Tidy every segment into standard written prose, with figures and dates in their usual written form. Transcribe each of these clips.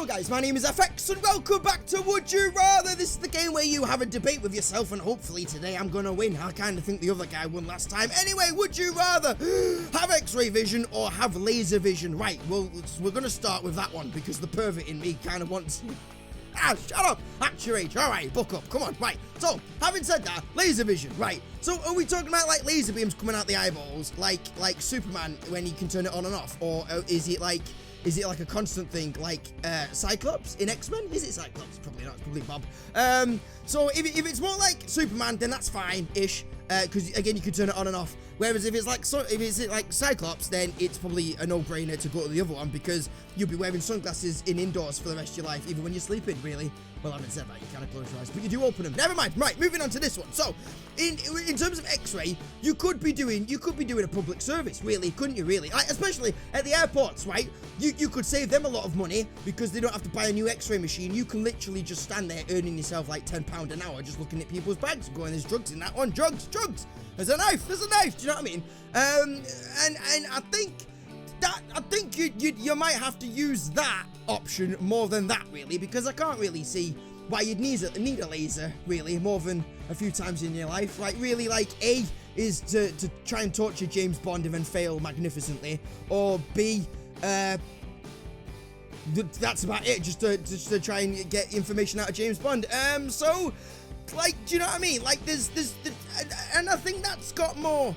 Hello guys, my name is FX and welcome back to Would You Rather. This is the game where you have a debate with yourself and hopefully today I'm gonna win. I kind of think the other guy won last time. Anyway, would you rather have x-ray vision or have laser vision? Right, well, we're gonna start with that one because the pervert in me kind of wants... shut up! Act your age. Alright, buck up. Come on. Right. So, having said that, laser vision. Right. So, are we talking about like laser beams coming out the eyeballs, like Superman when he can turn it on and off, or is it like a constant thing, like Cyclops in X-Men? Is it Cyclops? Probably not. It's probably Bob. So if it's more like Superman, then that's fine-ish, because again you can turn it on and off. Whereas if it's like Cyclops, then it's probably a no-brainer to go to the other one because you'll be wearing sunglasses in indoors for the rest of your life, even when you're sleeping. Really. Well, I haven't said that. You kind of close your eyes, but you do open them. Never mind. Right, moving on to this one. So, in terms of X-ray, you could be doing a public service, really, couldn't you? Really, especially at the airports, right? You could save them a lot of money because they don't have to buy a new X-ray machine. You can literally just stand there earning yourself like £10 an hour just looking at people's bags and going, "There's drugs in that one. Drugs. There's a knife. Do you know what I mean?" And I think you might have to use that option more than that, really, because I can't really see why you'd need a laser, really, more than a few times in your life. Like, really, like, A is to try and torture James Bond and then fail magnificently, or B, that's about it, just to try and get information out of James Bond. So, like, do you know what I mean? Like, and I think that's got more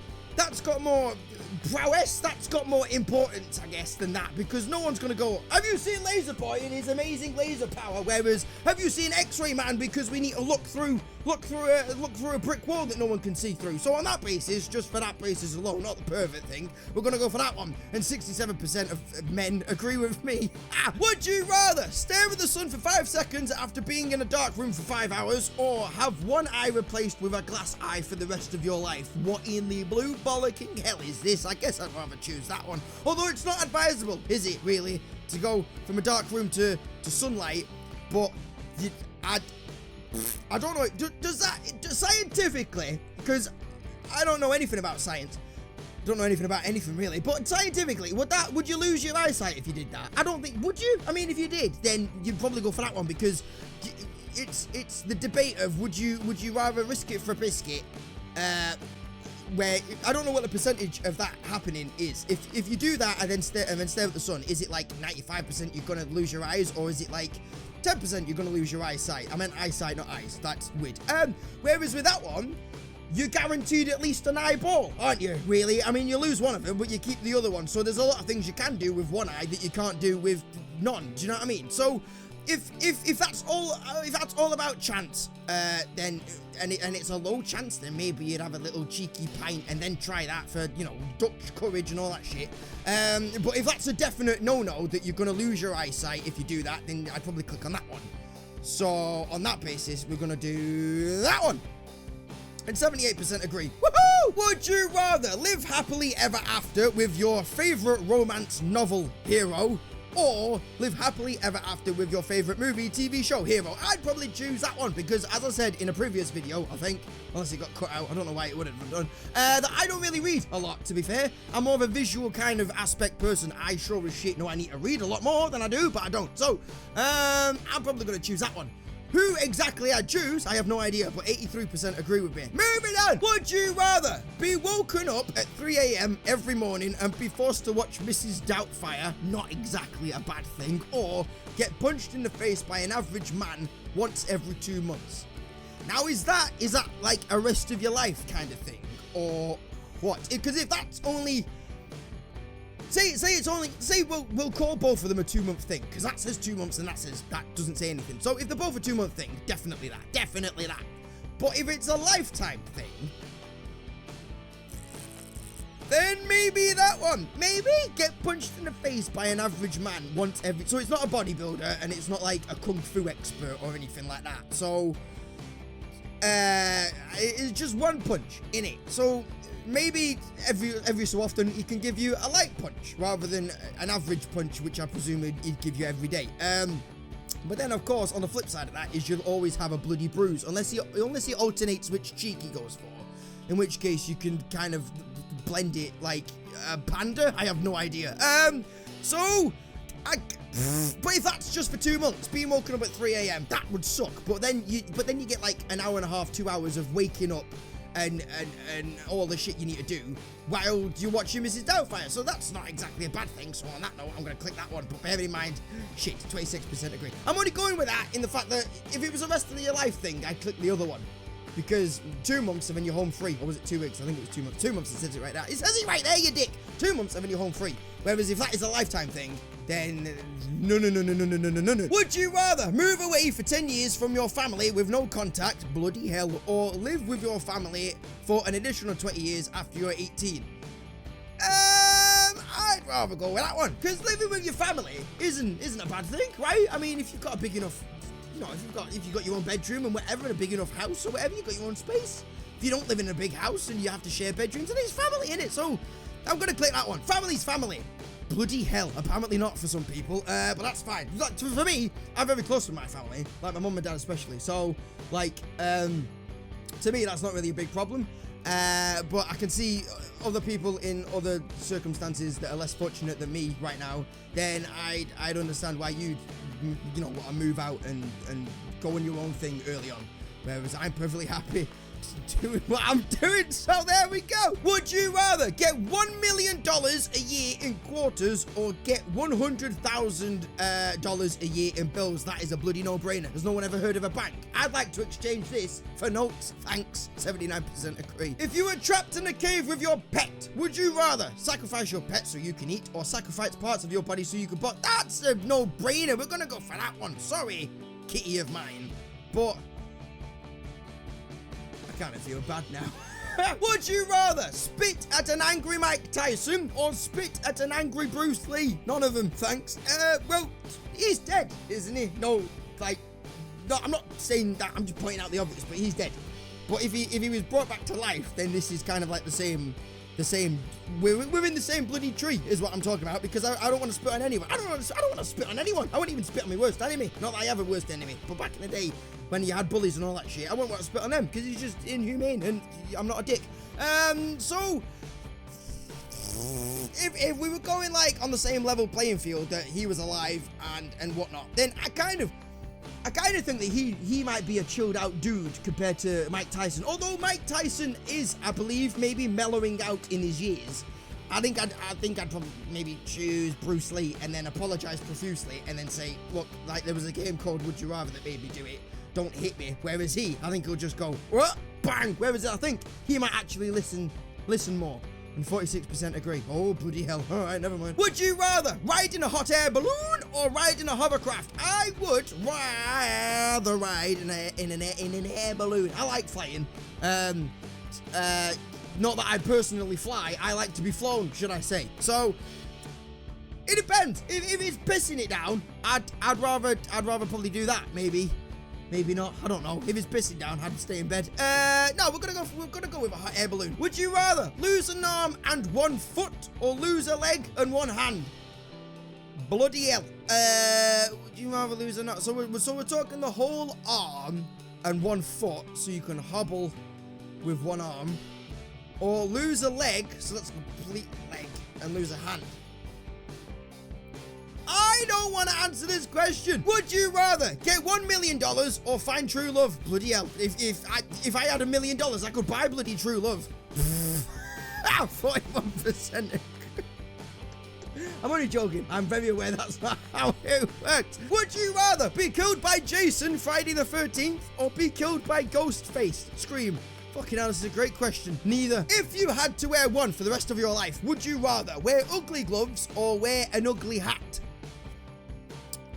prowess, that's got more importance, I guess, than that, because no one's gonna go, "Have you seen Laser Boy and his amazing laser power?" Whereas, "Have you seen X-Ray Man?" because we need to look through a brick wall that no one can see through. So on that basis, just for that basis alone, not the pervert thing, we're gonna go for that one. And 67% of men agree with me. Would you rather stare at the sun for 5 seconds after being in a dark room for 5 hours, or have one eye replaced with a glass eye for the rest of your life? What in the blue bollocking hell is this? I guess I'd rather choose that one. Although it's not advisable, is it, really, to go from a dark room to sunlight? But I don't know. Does that scientifically? Because I don't know anything about science. Don't know anything about anything, really. But scientifically, would you lose your eyesight if you did that? I don't think. Would you? I mean, if you did, then you'd probably go for that one because it's the debate of would you rather risk it for a biscuit? Where I don't know what the percentage of that happening is. If you do that and then stare at the sun, is it like 95% you're gonna lose your eyes, or is it like 10% you're gonna lose your eyesight? I meant eyesight, not eyes. That's weird. Whereas with that one, you're guaranteed at least an eyeball, aren't you? Really? I mean, you lose one of them, but you keep the other one. So there's a lot of things you can do with one eye that you can't do with none. Do you know what I mean? So if that's all about chance, then and it's a low chance, then maybe you'd have a little cheeky pint and then try that for, you know, Dutch courage and all that shit. But if that's a definite no-no that you're gonna lose your eyesight if you do that, then I'd probably click on that one. So on that basis, we're gonna do that one. And 78% agree. Woohoo! Would you rather live happily ever after with your favorite romance novel hero, or live happily ever after with your favorite movie, TV show hero? I'd probably choose that one because, as I said in a previous video, I think, unless it got cut out, I don't know why it would have done, that I don't really read a lot, to be fair. I'm more of a visual kind of aspect person. I sure as shit know I need to read a lot more than I do, but I don't. So, I'm probably going to choose that one. Who exactly I'd choose, I have no idea, but 83% agree with me. Moving on! Would you rather be woken up at 3 AM every morning and be forced to watch Mrs. Doubtfire, not exactly a bad thing, or get punched in the face by an average man once every 2 months? Now, is that like a rest of your life kind of thing, or what? Because if that's only... Say we'll call both of them a 2-month thing, because that says 2 months and that doesn't say anything. So if they're both a 2-month thing, definitely that. But if it's a lifetime thing, then maybe that one. Maybe get punched in the face by an average man once every... So it's not a bodybuilder and it's not like a kung fu expert or anything like that. So it's just one punch in it. So maybe every so often he can give you a light punch rather than an average punch, which I presume he'd give you every day. But then, of course, on the flip side of that is you'll always have a bloody bruise, unless he alternates which cheek he goes for, in which case you can kind of blend it like a panda. I have no idea. So But if that's just for 2 months, being woken up at 3 a.m., that would suck. But then you get like an hour and a half, 2 hours of waking up and all the shit you need to do while you're watching Mrs. Doubtfire. So that's not exactly a bad thing. So on that note, I'm going to click that one. But bear in mind, shit, 26% agree. I'm only going with that in the fact that if it was a rest of your life thing, I'd click the other one. Because 2 months and then you're home free. Or was it 2 weeks? I think it was 2 months. 2 months, it says it right there. It says it right there, you dick. 2 months and then you're home free. Whereas if that is a lifetime thing, then no. Would you rather move away for 10 years from your family with no contact, bloody hell, or live with your family for an additional 20 years after you're 18? I'd rather go with that one. Because living with your family isn't a bad thing, right? I mean, if you've got a big enough... You know, if you've got your own bedroom and whatever, in a big enough house or whatever, you've got your own space. If you don't live in a big house and you have to share bedrooms, then it's family, innit? So, I'm going to click that one. Family's family. Bloody hell. Apparently not for some people, but that's fine. Like, for me, I'm very close with my family, like my mum and dad especially. So, like, to me, that's not really a big problem. But I can see other people in other circumstances that are less fortunate than me right now. Then I'd understand why you'd, you know, want to move out and go on your own thing early on. Whereas I'm perfectly happy doing what I'm doing. So there we go. Would you rather get $1 million a year in quarters or get $100,000 a year in bills? That is a bloody no-brainer. Has no one ever heard of a bank? I'd like to exchange this for notes. Thanks. 79% agree. If you were trapped in a cave with your pet, would you rather sacrifice your pet so you can eat or sacrifice parts of your body so you can bond? That's a no-brainer. We're gonna go for that one. Sorry, kitty of mine. But I kind of feel bad now. Would you rather spit at an angry Mike Tyson or spit at an angry Bruce Lee? None of them, thanks. Well, he's dead, isn't he? No, like, no, I'm not saying that, I'm just pointing out the obvious, but he's dead. But if he was brought back to life, then this is kind of like the same, we're in the same bloody tree, is what I'm talking about, because I don't want to spit on anyone. I don't want to spit on anyone. I wouldn't even spit on my worst enemy. Not that I have a worst enemy, but back in the day, when you had bullies and all that shit, I wouldn't want to spit on them, because he's just inhumane, and I'm not a dick. So, if we were going, like, on the same level playing field, that he was alive and whatnot, then I kind of think that he might be a chilled out dude compared to Mike Tyson. Although Mike Tyson is, I believe, maybe mellowing out in his years. I think I'd probably maybe choose Bruce Lee and then apologize profusely and then say, look, like there was a game called Would You Rather that made me do it. Don't hit me. Whereas he, I think he'll just go, what? Bang. Whereas I think he might actually listen more. And 46% agree. Oh, bloody hell. All right, never mind. Would you rather ride in a hot air balloon or ride in a hovercraft? I would rather ride in an air balloon. I like flying. Not that I personally fly. I like to be flown, should I say. So, it depends. If it's pissing it down, I'd rather probably do that, maybe. Maybe not. I don't know. If it's pissing down, I'd stay in bed. No, we're gonna go with a hot air balloon. Would you rather lose an arm and 1 foot or lose a leg and 1 hand? Bloody hell. Would you rather lose an arm? So we're talking the whole arm and 1 foot, so you can hobble with 1 arm, or lose a leg, so that's a complete leg, and lose a hand. I don't want to answer this question. Would you rather get $1 million or find true love? Bloody hell. If I had $1 million, I could buy bloody true love. 41%. I'm only joking. I'm very aware that's not how it works. Would you rather be killed by Jason Friday the 13th or be killed by Ghostface Scream? Fucking hell, this is a great question. Neither. If you had to wear one for the rest of your life, would you rather wear ugly gloves or wear an ugly hat?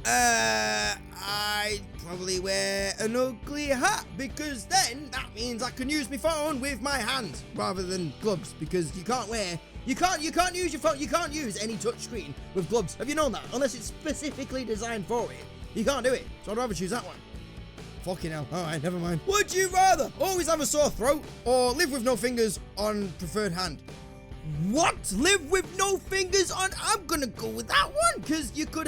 I'd probably wear an ugly hat, because then that means I can use my phone with my hands rather than gloves, because you can't use your phone, you can't use any touch screen with gloves. Have you known that? Unless it's specifically designed for it. You can't do it. So I'd rather choose that one. Fucking hell. Alright, never mind. Would you rather always have a sore throat or live with no fingers on preferred hand? What? Live with no fingers on? I'm gonna go with that one, because you could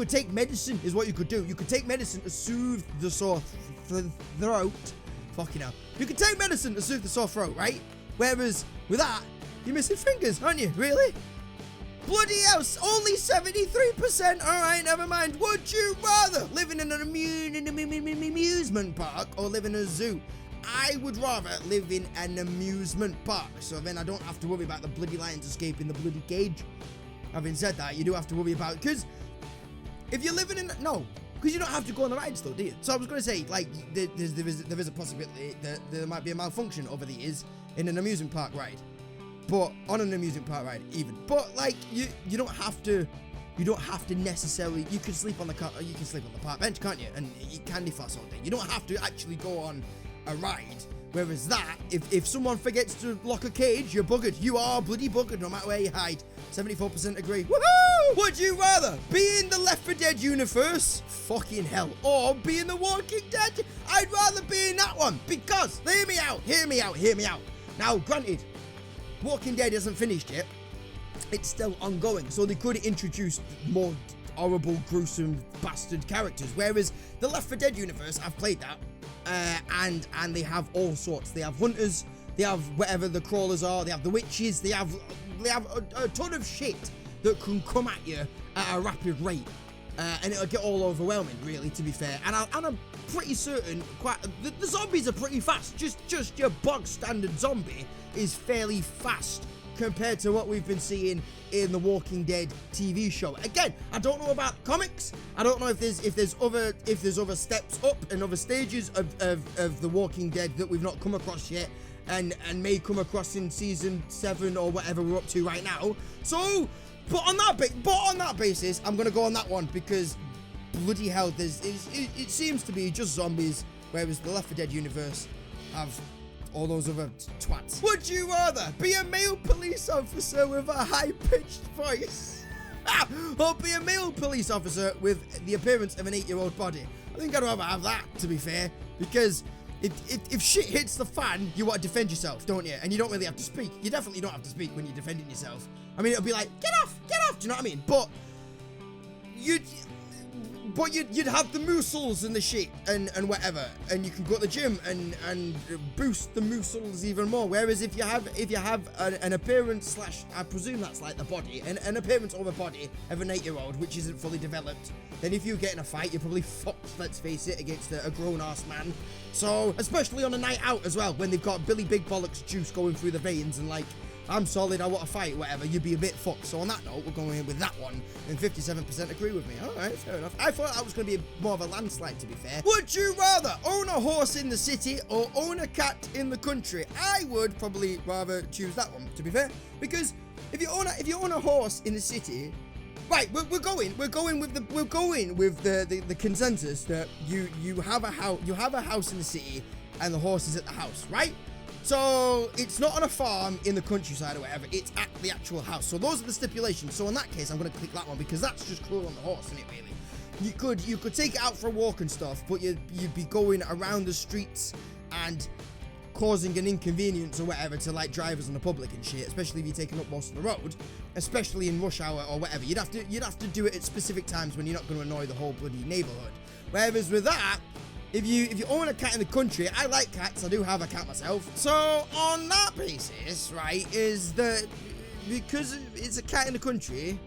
take medicine, is what you could do. You could take medicine to soothe the sore throat. Fucking hell. You could take medicine to soothe the sore throat, right? Whereas with that, you're missing fingers, aren't you? Really? Bloody hell, only 73%. All right, never mind. Would you rather live in an amusement park or live in a zoo? I would rather live in an amusement park, so then I don't have to worry about the bloody lions escaping the bloody cage. Having said that, you do have to worry about, because if you're living in, no, because you don't have to go on the rides though, do you? So I was going to say, like, there is a possibility that there might be a malfunction over the years in an amusement park ride. But on an amusement park ride, even. But like, you don't have to necessarily. You can sleep on the car, or you can sleep on the park bench, can't you? And eat candy floss all day. You don't have to actually go on a ride. Whereas that, if someone forgets to lock a cage, you're buggered. You are bloody buggered, no matter where you hide. 74% agree. Woohoo! Would you rather be in the Left 4 Dead universe? Fucking hell. Or be in the Walking Dead? I'd rather be in that one because, hear me out. Now, granted, Walking Dead isn't finished yet. It's still ongoing, so they could introduce more horrible, gruesome, bastard characters. Whereas the Left 4 Dead universe, I've played that, and they have all sorts. They have hunters, they have whatever the crawlers are, they have the witches, they have a ton of shit that can come at you at a rapid rate. And it'll get all overwhelming, really, to be fair. And I'm pretty certain the zombies are pretty fast. Just your bog standard zombie is fairly fast compared to what we've been seeing in the Walking Dead TV show. Again, I don't know about comics. I don't know if there's other steps up and other stages of the Walking Dead that we've not come across yet, and may come across in season 7 or whatever we're up to right now. So. But on that basis, I'm gonna go on that one because bloody hell, it seems to be just zombies, whereas the Left 4 Dead universe have all those other twats. Would you rather be a male police officer with a high-pitched voice, or be a male police officer with the appearance of an 8-year-old body? I think I'd rather have that, to be fair, because if shit hits the fan, you want to defend yourself, don't you? And you don't really have to speak. You definitely don't have to speak when you're defending yourself. I mean, it'll be like, get off, do you know what I mean? But you'd have the muscles and the shit and whatever, and you can go to the gym and boost the muscles even more. Whereas if you have an appearance slash, I presume that's like the body, an appearance of a body of an 8-year-old which isn't fully developed, then if you get in a fight, you're probably fucked, let's face it, against a grown-ass man. So, especially on a night out as well, when they've got Billy Big Bollocks juice going through the veins and like, I'm solid, I want to fight, whatever, you'd be a bit fucked. So on that note, we're going in with that one, and 57% agree with me. Alright, fair enough. I thought that was going to be more of a landslide, to be fair. Would you rather own a horse in the city or own a cat in the country? I would probably rather choose that one, to be fair, because if you own a horse in the city, right, we're going with the consensus that you have a house in the city and the horse is at the house, right? So it's not on a farm in the countryside or whatever, it's at the actual house. So those are the stipulations. So in that case, I'm going to click that one because that's just cruel on the horse, isn't it, really? You could take it out for a walk and stuff, but you'd be going around the streets and causing an inconvenience or whatever to like drivers and the public and shit, especially if you're taking up most of the road, especially in rush hour or whatever. You'd have to do it at specific times when you're not going to annoy the whole bloody neighborhood. Whereas with that, if you own a cat in the country, I like cats, I do have a cat myself. So on that basis, right, is that because it's a cat in the country,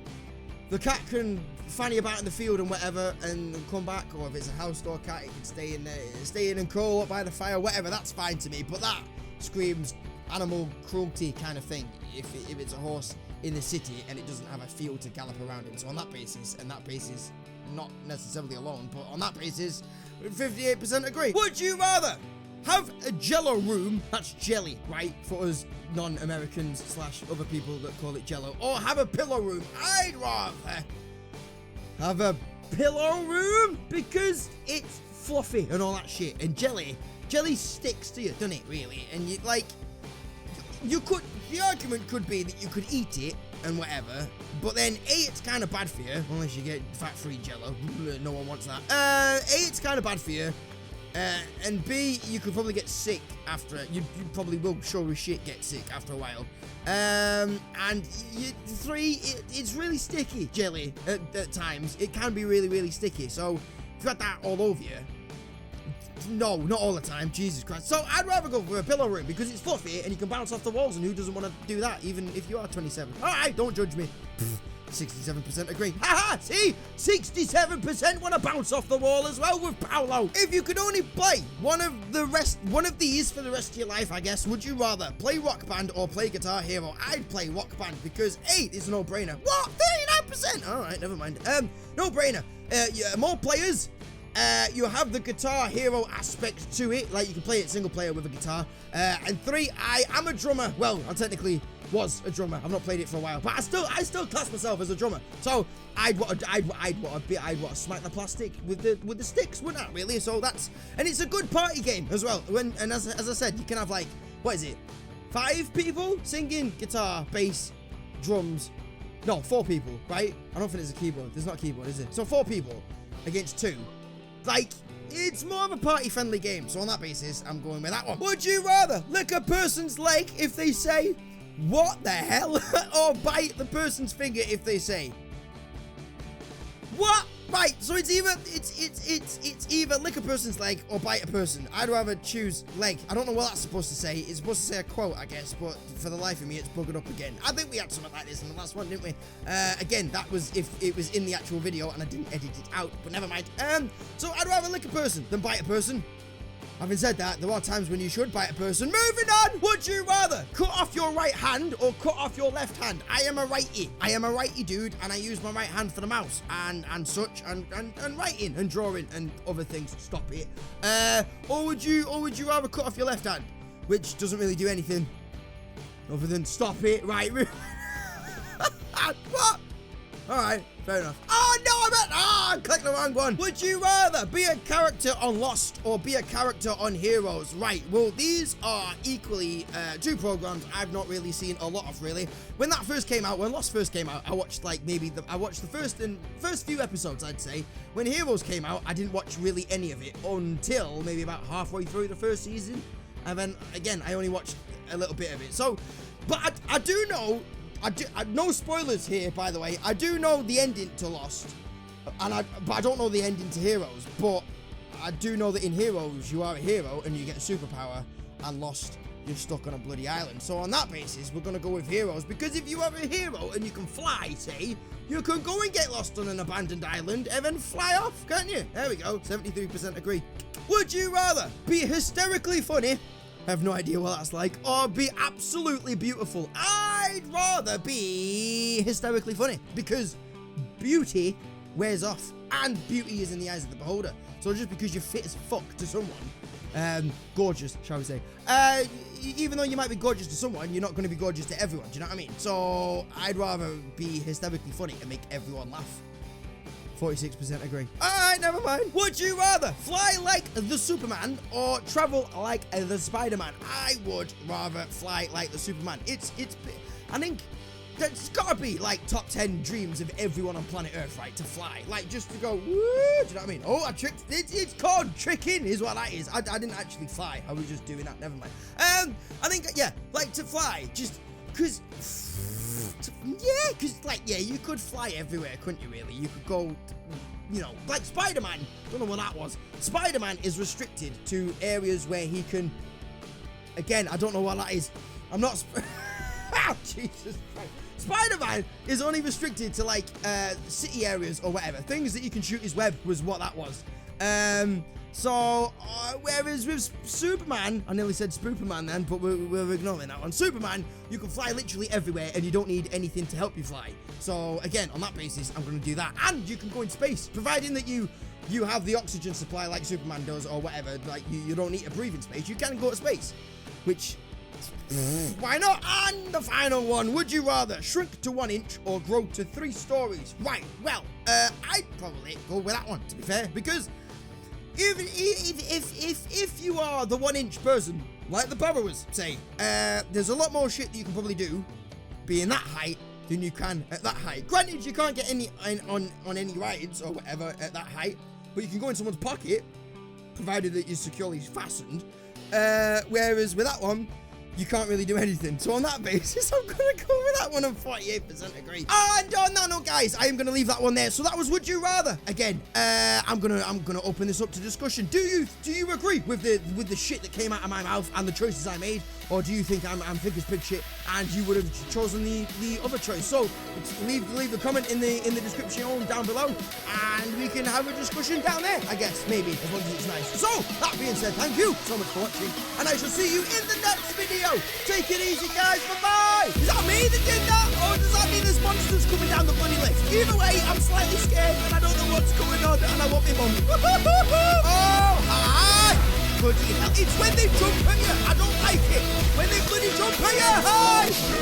the cat can fanny about in the field and whatever and come back, or if it's a house door cat, it can stay in and curl up by the fire, whatever, that's fine to me. But that screams animal cruelty kind of thing if it's a horse in the city and it doesn't have a field to gallop around in. So on that basis, and that basis not necessarily alone, but on that basis 58% agree. Would you rather have a jello room, that's jelly, right, for us non-Americans slash other people that call it jello, or have a pillow room? I'd rather have a pillow room because it's fluffy and all that shit, and jelly sticks to you, doesn't it, really? And the argument could be that you could eat it and whatever, but then A, it's kind of bad for you, unless you get fat-free jello. No one wants that. A, it's kind of bad for you, and B, you could probably get sick after it. You probably will sure as shit get sick after a while. And 3, it's really sticky, jelly, at times. It can be really, really sticky, so if you had that all over you, No, not all the time. Jesus Christ. So I'd rather go for a pillow room because it's fluffy and you can bounce off the walls, and who doesn't want to do that, even if you are 27? All right, don't judge me. 67% agree. Haha, see? 67% want to bounce off the wall as well with Paolo. If you could only play one of these for the rest of your life, I guess, would you rather play Rock Band or play Guitar Hero? I'd play Rock Band because 8 is a no-brainer. What? 39%? All right, never mind. No-brainer. More players. You have the Guitar Hero aspect to it, like you can play it single player with a guitar. And 3, I am a drummer. Well, I technically was a drummer. I've not played it for a while, but I still class myself as a drummer. So I'd want to smack the plastic with the sticks, wouldn't I? Really? So and it's a good party game as well. As I said, you can have like, what is it? 5 people singing guitar, bass, drums. No, 4 people, right? I don't think there's a keyboard. There's not a keyboard, is it? So 4 people against 2. Like, it's more of a party-friendly game. So on that basis, I'm going with that one. Would you rather lick a person's leg if they say, "What the hell?" or bite the person's finger if they say, "What?" Right, so it's either lick a person's leg or bite a person. I'd rather choose leg. I don't know what that's supposed to say. It's supposed to say a quote, I guess, but for the life of me, it's buggered up again. I think we had something like this in the last one, didn't we? Again, that was if it was in the actual video and I didn't edit it out, but never mind. So I'd rather lick a person than bite a person. Having said that, there are times when you should bite a person. Moving on! Would you rather cut off your right hand or cut off your left hand? I am a righty. I am a righty dude, and I use my right hand for the mouse and such, and writing and drawing and other things. Stop it. Or would you rather cut off your left hand, which doesn't really do anything other than stop it, right? What? All right, fair enough. Oh, no, I clicked the wrong one. Would you rather be a character on Lost or be a character on Heroes? Right, well, these are equally 2 programs I've not really seen a lot of, really. When Lost first came out, I watched like I watched the first few episodes, I'd say. When Heroes came out, I didn't watch really any of it until maybe about halfway through the first season. And then, again, I only watched a little bit of it. So, but I do know... no spoilers here, by the way. I do know the ending to Lost, but I don't know the ending to Heroes. But I do know that in Heroes, you are a hero and you get a superpower, and Lost, you're stuck on a bloody island. So on that basis, we're going to go with Heroes, because if you are a hero and you can fly, say, you can go and get lost on an abandoned island and then fly off, can't you? There we go, 73% agree. Would you rather be hysterically funny, I have no idea what that's like, or be absolutely beautiful? I'd rather be hysterically funny, because beauty wears off, and beauty is in the eyes of the beholder. So just because you're fit as fuck to someone, gorgeous, shall we say, even though you might be gorgeous to someone, you're not going to be gorgeous to everyone, do you know what I mean? So I'd rather be hysterically funny and make everyone laugh. 46% agree. Alright, never mind. Would you rather fly like the Superman or travel like the Spider-Man? I would rather fly like the Superman. I think that's gotta be like top 10 dreams of everyone on planet Earth, right? To fly, like just to go, woo, do you know what I mean? Oh, I tricked, it's called tricking is what that is. I didn't actually fly, I was just doing that, never mind. I think, yeah, like to fly, just because, you could fly everywhere, couldn't you, really? You could go, you know, like Spider-Man, don't know what that was. Spider-Man is restricted to areas where he can, again, I don't know what that is. I'm not, oh, Jesus Christ. Spider-Man is only restricted to, like, city areas or whatever. Things that you can shoot his web was what that was. Whereas with Superman, I nearly said Spooperman then, but we're ignoring that one. Superman, you can fly literally everywhere and you don't need anything to help you fly. So again, on that basis, I'm going to do that. And you can go in space, providing that you have the oxygen supply like Superman does or whatever. Like you don't need to breathe in space. You can go to space, which why not? And the final one, would you rather shrink to 1 inch or grow to 3 stories? Right, well, I'd probably go with that one, to be fair, because if you are the 1 inch person, like the Powers say, there's a lot more shit that you can probably do being that height than you can at that height. Granted, you can't get any on any rides or whatever at that height, but you can go in someone's pocket, provided that you're securely fastened. Whereas with that one, you can't really do anything. So on that basis, I'm gonna go with that one and 48% agree. And on that note, guys, I am gonna leave that one there. So that was Would You Rather. Again, I'm gonna open this up to discussion. Do you agree with the shit that came out of my mouth and the choices I made, or do you think I'm thick as pig shit and you would have chosen the other choice? So leave a comment in the description down below, and we can have a discussion down there, I guess, maybe, as long as it's nice. So that being said, thank you so much for watching, and I shall see you in the next video. Take it easy, guys. Bye-bye. Is that me that did that, or does that mean there's monsters coming down the bloody lift? Either way, I'm slightly scared and I don't know what's going on, and I want my mum. Oh, hi. Bloody hell. It's when they jump at you. I don't like it. When they bloody jump at you. Hi.